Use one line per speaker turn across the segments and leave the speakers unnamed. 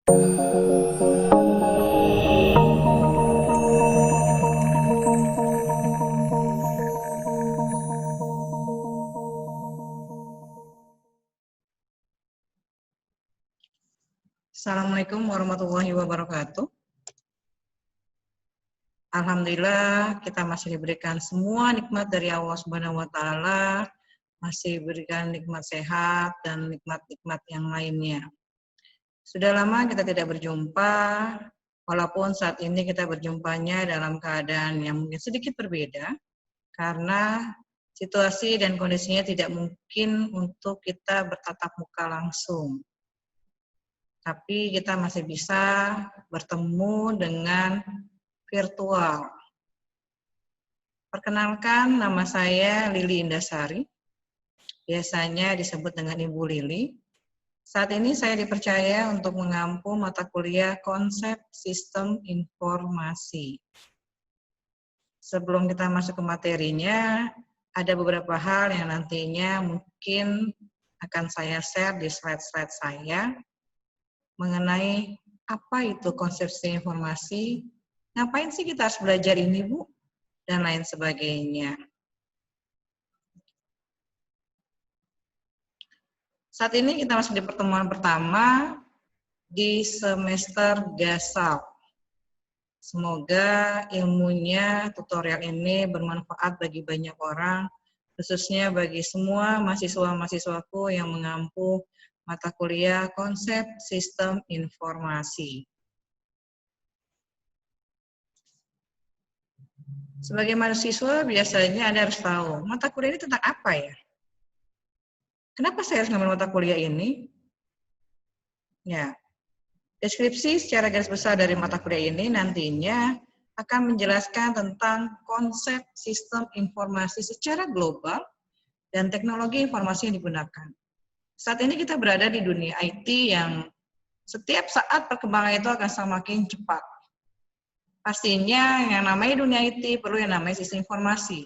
Assalamualaikum warahmatullahi wabarakatuh. Alhamdulillah kita masih diberikan semua nikmat dari Allah Subhanahu wa taala, masih diberikan nikmat sehat dan nikmat-nikmat yang lainnya. Sudah lama kita tidak berjumpa, walaupun saat ini kita berjumpanya dalam keadaan yang mungkin sedikit berbeda, karena situasi dan kondisinya tidak mungkin untuk kita bertatap muka langsung. Tapi kita masih bisa bertemu dengan virtual. Perkenalkan, nama saya Lili Indasari, biasanya disebut dengan Ibu Lili. Saat ini saya dipercaya untuk mengampu mata kuliah konsep sistem informasi. Sebelum kita masuk ke materinya, ada beberapa hal yang nantinya mungkin akan saya share di slide-slide saya mengenai apa itu konsep sistem informasi, ngapain sih kita harus belajar ini, Bu, dan lain sebagainya. Saat ini kita masuk di pertemuan pertama di semester GASAL. Semoga ilmunya, tutorial ini bermanfaat bagi banyak orang, khususnya bagi semua mahasiswa-mahasiswaku yang mengampu mata kuliah konsep sistem informasi. Sebagai mahasiswa, biasanya Anda harus tahu, mata kuliah ini tentang apa ya? Kenapa saya harus ngambil mata kuliah ini? Ya, deskripsi secara garis besar dari mata kuliah ini nantinya akan menjelaskan tentang konsep sistem informasi secara global dan teknologi informasi yang digunakan. Saat ini kita berada di dunia IT yang setiap saat perkembangan itu akan semakin cepat. Pastinya yang namanya dunia IT perlu yang namanya sistem informasi,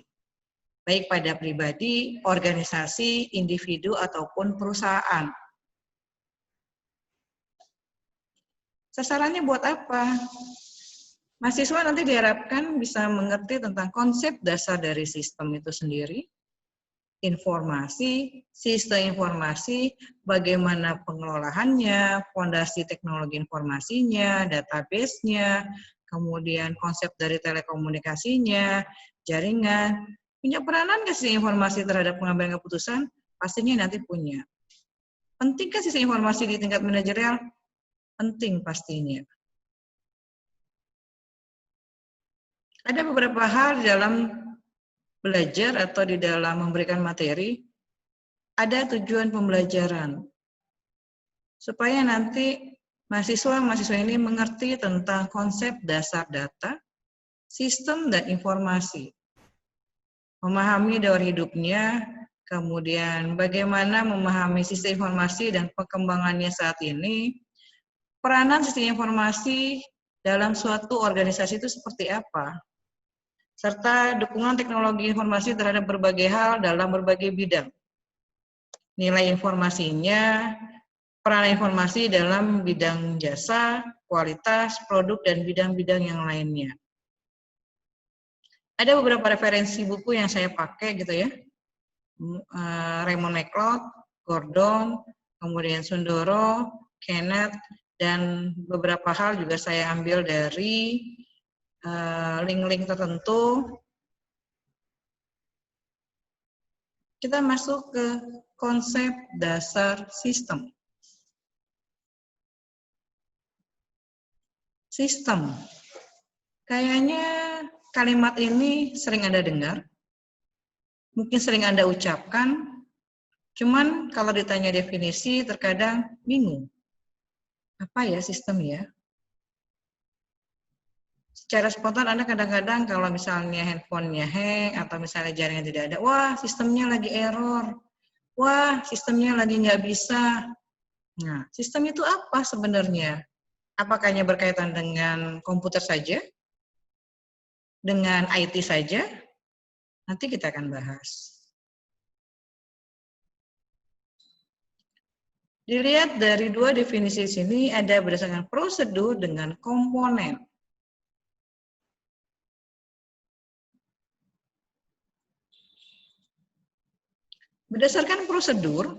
baik pada pribadi, organisasi, individu, ataupun perusahaan. Sasarannya buat apa? Mahasiswa nanti diharapkan bisa mengerti tentang konsep dasar dari sistem itu sendiri, informasi, sistem informasi, bagaimana pengelolaannya, fondasi teknologi informasinya, database-nya, kemudian konsep dari telekomunikasinya, jaringan. Punya peranan nggak sih informasi terhadap pengambilan keputusan? Pastinya nanti punya. Pentingkah sisi informasi di tingkat manajerial? Penting pastinya. Ada beberapa hal di dalam belajar atau di dalam memberikan materi, ada tujuan pembelajaran. Supaya nanti mahasiswa-mahasiswa ini mengerti tentang konsep dasar data, sistem, dan informasi. Memahami daur hidupnya, kemudian bagaimana memahami sistem informasi dan perkembangannya saat ini, peranan sistem informasi dalam suatu organisasi itu seperti apa, serta dukungan teknologi informasi terhadap berbagai hal dalam berbagai bidang. Nilai informasinya, peran informasi dalam bidang jasa, kualitas, produk, dan bidang-bidang yang lainnya. Ada beberapa referensi buku yang saya pakai gitu ya. Raymond McLeod, Gordon, kemudian Sundoro, Kenneth, dan beberapa hal juga saya ambil dari link-link tertentu. Kita masuk ke konsep dasar sistem. Sistem. Kayaknya kalimat ini sering Anda dengar, mungkin sering Anda ucapkan, cuman kalau ditanya definisi terkadang bingung. Apa ya sistem ya? Secara spontan Anda kadang-kadang kalau misalnya handphonenya hang atau misalnya jaringan tidak ada, wah sistemnya lagi error, wah sistemnya lagi nggak bisa. Nah, sistem itu apa sebenarnya? Apakah hanya berkaitan dengan komputer saja? Dengan IT saja? Nanti kita akan bahas. Dilihat dari dua definisi sini, ada berdasarkan prosedur dengan komponen. Berdasarkan prosedur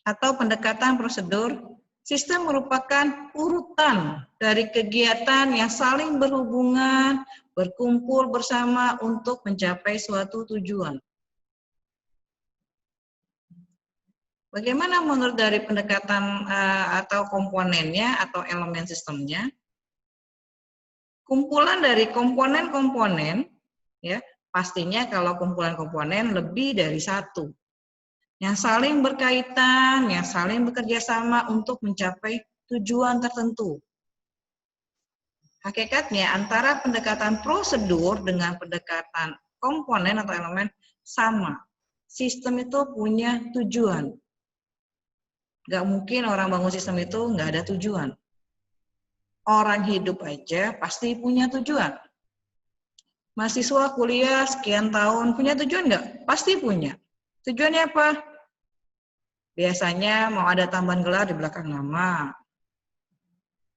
atau pendekatan prosedur, sistem merupakan urutan dari kegiatan yang saling berhubungan, berkumpul bersama untuk mencapai suatu tujuan. Bagaimana menurut dari pendekatan atau komponennya atau elemen sistemnya? Kumpulan dari komponen-komponen, ya pastinya kalau kumpulan komponen lebih dari satu, yang saling berkaitan, yang saling bekerja sama untuk mencapai tujuan tertentu. Hakikatnya antara pendekatan prosedur dengan pendekatan komponen atau elemen sama. Sistem itu punya tujuan. Gak mungkin orang bangun sistem itu nggak ada tujuan. Orang hidup aja pasti punya tujuan. Mahasiswa kuliah sekian tahun punya tujuan nggak? Pasti punya. Tujuannya apa? Biasanya mau ada tambahan gelar di belakang nama.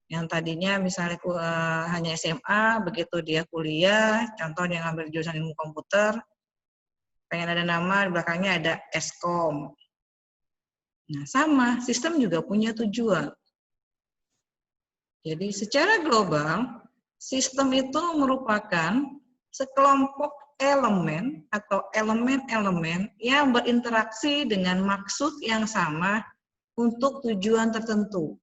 Yang tadinya misalnya hanya SMA, begitu dia kuliah, contoh dia ngambil jurusan ilmu komputer, pengen ada nama di belakangnya ada Eskom. Nah sama, sistem juga punya tujuan. Jadi secara global, sistem itu merupakan sekelompok elemen atau elemen-elemen yang berinteraksi dengan maksud yang sama untuk tujuan tertentu.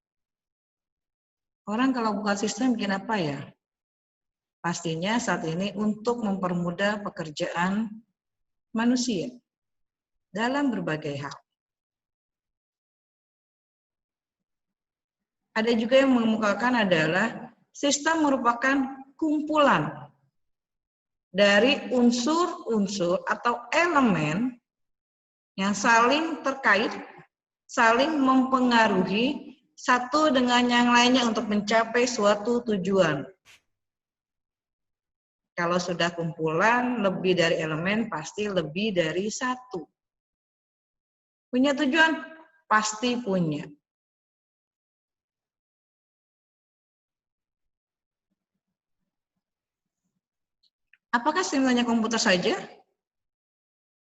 Orang kalau bukan sistem bikin apa ya? Pastinya saat ini untuk mempermudah pekerjaan manusia dalam berbagai hal. Ada juga yang mengemukakan adalah sistem merupakan kumpulan dari unsur-unsur atau elemen yang saling terkait, saling mempengaruhi satu dengan yang lainnya untuk mencapai suatu tujuan. Kalau sudah kumpulan lebih dari elemen, pasti lebih dari satu. Punya tujuan? Pasti punya. Apakah sistemnya komputer saja?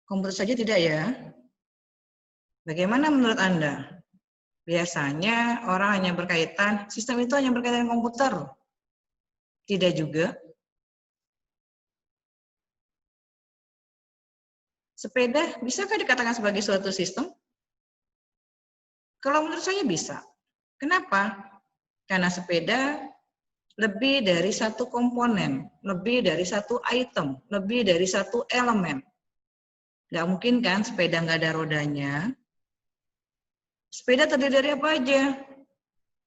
Komputer saja tidak ya. Bagaimana menurut Anda? Biasanya orang hanya berkaitan, sistem itu hanya berkaitan dengan komputer. Tidak juga. Sepeda bisakah dikatakan sebagai suatu sistem? Kalau menurut saya bisa. Kenapa? Karena sepeda lebih dari satu komponen, lebih dari satu item, lebih dari satu elemen. Nggak mungkin kan sepeda nggak ada rodanya. Sepeda terdiri dari apa aja?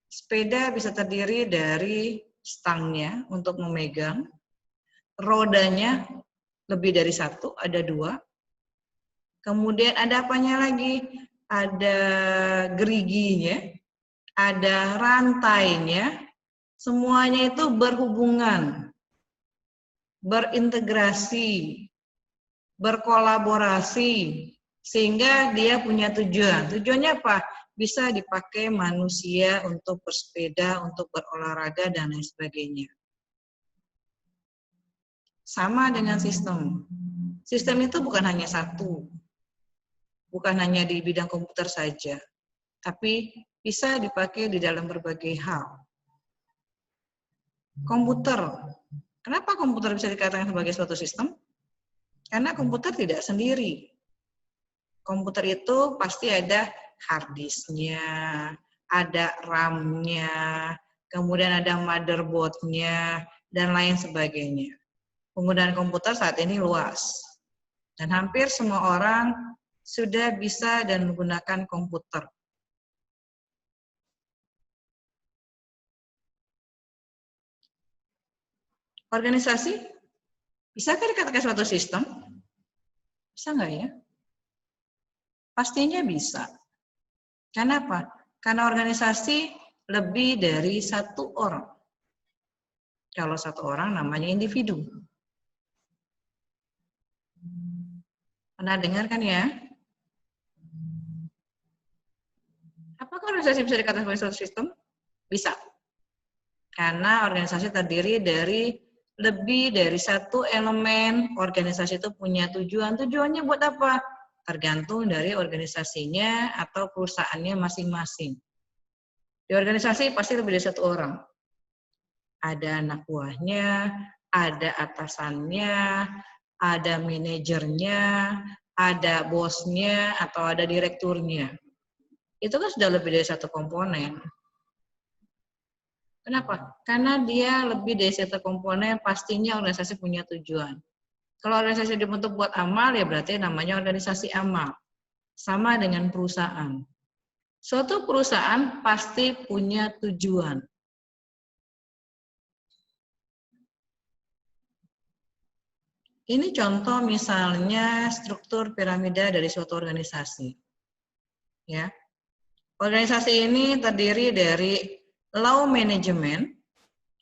Sepeda bisa terdiri dari stangnya untuk memegang, rodanya lebih dari satu, ada dua. Kemudian ada apanya lagi? Ada geriginya, ada rantainya, semuanya itu berhubungan, berintegrasi, berkolaborasi, sehingga dia punya tujuan. Tujuannya apa? Bisa dipakai manusia untuk bersepeda, untuk berolahraga, dan lain sebagainya. Sama dengan sistem. Sistem itu bukan hanya satu. Bukan hanya di bidang komputer saja. Tapi bisa dipakai di dalam berbagai hal. Komputer. Kenapa komputer bisa dikatakan sebagai suatu sistem? Karena komputer tidak sendiri. Komputer itu pasti ada hard disk-nya, ada RAM-nya, kemudian ada motherboard-nya, dan lain sebagainya. Penggunaan komputer saat ini luas. Dan hampir semua orang sudah bisa dan menggunakan komputer. Organisasi, bisakah dikatakan suatu sistem? Bisa nggak ya? Pastinya bisa. Kenapa? Karena organisasi lebih dari satu orang. Kalau satu orang namanya individu. Pernah dengar kan ya? Apakah organisasi bisa dikatakan sebagai suatu sistem? Bisa. Karena organisasi terdiri dari lebih dari satu elemen. Organisasi itu punya tujuan. Tujuannya buat apa? Tergantung dari organisasinya atau perusahaannya masing-masing. Di organisasi pasti lebih dari satu orang. Ada anak buahnya, ada atasannya, ada manajernya, ada bosnya, atau ada direkturnya. Itu kan sudah lebih dari satu komponen. Kenapa? Karena dia lebih dari satu komponen, pastinya organisasi punya tujuan. Kalau organisasi dibentuk buat amal, ya berarti namanya organisasi amal. Sama dengan perusahaan. Suatu perusahaan pasti punya tujuan. Ini contoh misalnya struktur piramida dari suatu organisasi. Ya. Organisasi ini terdiri dari low management.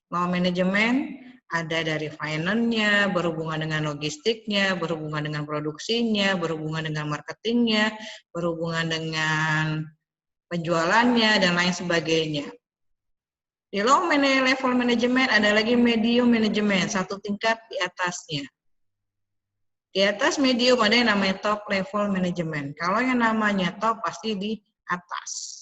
Low management ada dari finance-nya, berhubungan dengan logistiknya, berhubungan dengan produksinya, berhubungan dengan marketingnya, berhubungan dengan penjualannya, dan lain sebagainya. Di low level management ada lagi medium management, satu tingkat di atasnya. Di atas medium ada yang namanya top level management. Kalau yang namanya top pasti di atas.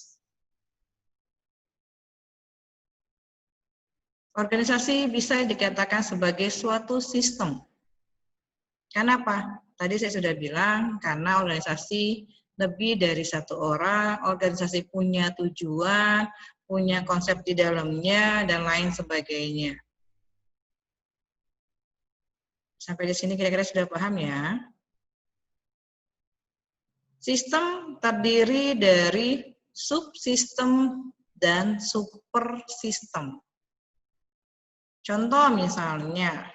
Organisasi bisa dikatakan sebagai suatu sistem. Kenapa? Tadi saya sudah bilang, karena organisasi lebih dari satu orang, organisasi punya tujuan, punya konsep di dalamnya, dan lain sebagainya. Sampai di sini kira-kira sudah paham ya? Sistem terdiri dari subsistem dan supersistem. Contoh misalnya,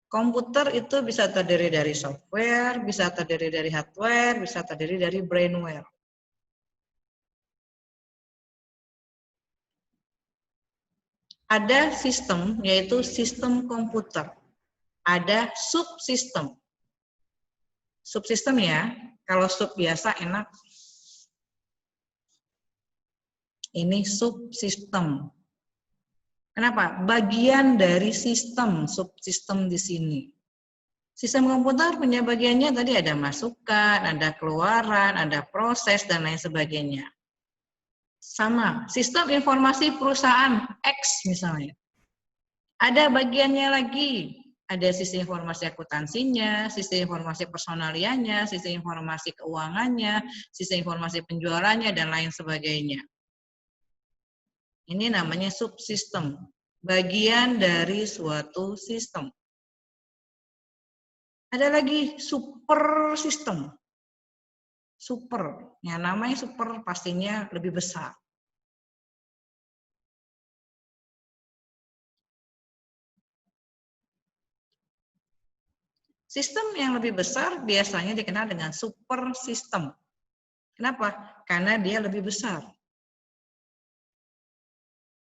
komputer itu bisa terdiri dari software, bisa terdiri dari hardware, bisa terdiri dari brainware. Ada sistem, yaitu sistem komputer. Ada subsistem. Subsistem ya, kalau sub biasa enak. Ini subsistem. Kenapa? Bagian dari sistem, subsistem di sini. Sistem komputer punya bagiannya tadi ada masukan, ada keluaran, ada proses, dan lain sebagainya. Sama, sistem informasi perusahaan X misalnya. Ada bagiannya lagi. Ada sistem informasi akuntansinya, sistem informasi personalianya, sistem informasi keuangannya, sistem informasi penjualannya, dan lain sebagainya. Ini namanya subsistem, bagian dari suatu sistem. Ada lagi super sistem. Super, yang namanya super pastinya lebih besar. Sistem yang lebih besar biasanya dikenal dengan super sistem. Kenapa? Karena dia lebih besar.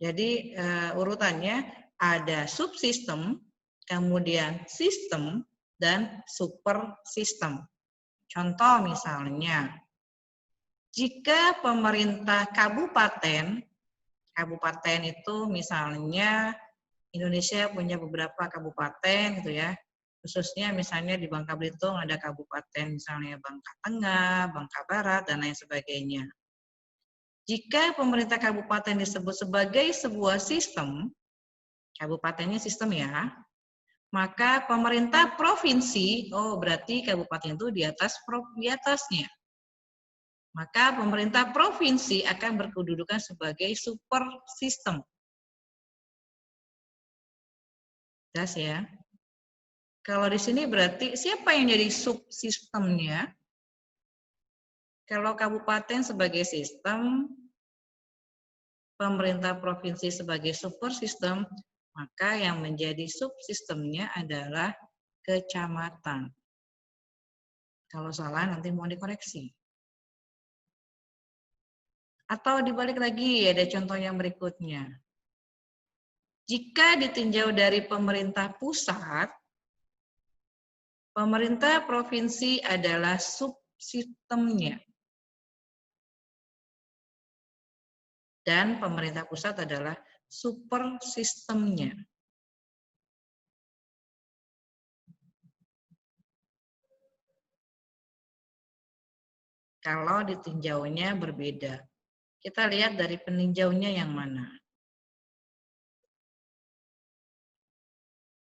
Jadi urutannya ada subsistem, kemudian sistem, dan super sistem. Contoh misalnya, jika pemerintah kabupaten itu misalnya Indonesia punya beberapa kabupaten gitu ya, khususnya misalnya di Bangka Belitung ada kabupaten misalnya Bangka Tengah, Bangka Barat, dan lain sebagainya. Jika pemerintah kabupaten disebut sebagai sebuah sistem, kabupatennya sistem ya, maka pemerintah provinsi, oh berarti kabupaten itu di atasnya. Maka pemerintah provinsi akan berkedudukan sebagai super sistem. Jelas ya? Kalau di sini berarti siapa yang jadi subsistemnya? Kalau kabupaten sebagai sistem, pemerintah provinsi sebagai super sistem, maka yang menjadi subsistemnya adalah kecamatan. Kalau salah nanti mau dikoreksi. Atau dibalik lagi, ada contoh yang berikutnya. Jika ditinjau dari pemerintah pusat, pemerintah provinsi adalah subsistemnya. Dan pemerintah pusat adalah super sistemnya. Kalau ditinjaunya berbeda. Kita lihat dari peninjaunya yang mana.